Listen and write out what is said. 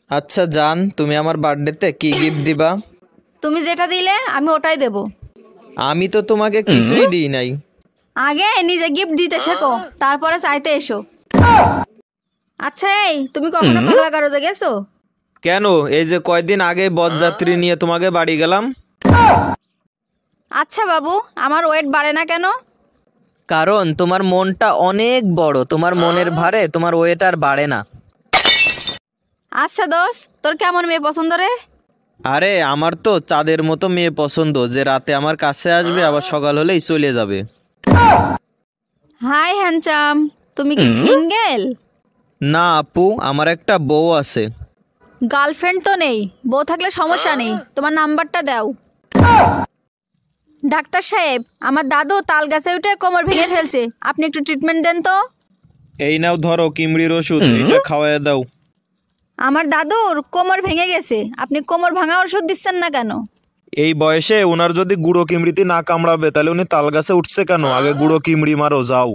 আচ্ছা জান, তুমি আমার বার্থডেতে কি গিফট দিবা? তুমি যেটা দিলে আমি ওটাই দেব। আমি তো তোমাকে কিছুই দিই নাই। আগে নিজে গিফট দিতে শেখো, তারপরে চাইতে এসো। আচ্ছা এই তুমি কখনো পাগলা গারোজে গেছো? কেন, এই যে কয়দিন আগে বরযাত্রী নিয়ে তোমাকে বাড়ি গেলাম। আচ্ছা বাবু, আমার ওয়েট বাড়ে না কেন? কারণ তোমার মনটা অনেক বড়, তোমার মনের ভারে তোমার ওয়েট আর বাড়ে না। আচ্ছা দোস্ত, তোর কেমন মেয়ে পছন্দ রে? আরে আমার তো চাঁদের মতো মেয়ে পছন্দ, যে রাতে আমার কাছে আসবে আবার সকাল হলেই চলে যাবে। হাই হ্যান্ডসাম, তুমি কি সিঙ্গেল? না আপু, আমার একটা বউ আছে। গার্লফ্রেন্ড তো নেই, বউ থাকলে সমস্যা নেই, তোমার নাম্বারটা দাও। ডাক্তার সাহেব, আমার দাদু তাল গাছে উঠে কোমর ভেঙে ফেলছে, আপনি একটু ট্রিটমেন্ট দেন তো। এই নাও ধরো কিমড়ির ওষুধ, এটা খাওয়ায় দাও। আমার দাদুর কোমর ভেঙে গেছে, আপনি কোমর ভাঙা ওষুধ দিচ্ছেন না কেন? এই বয়সে ওনার যদি গুঁড়ো কিমড়িতে না কামড়াবে তাহলে উনি তাল গাছে উঠছে কেন? আগে গুঁড়ো কিমড়ি মারো যাও।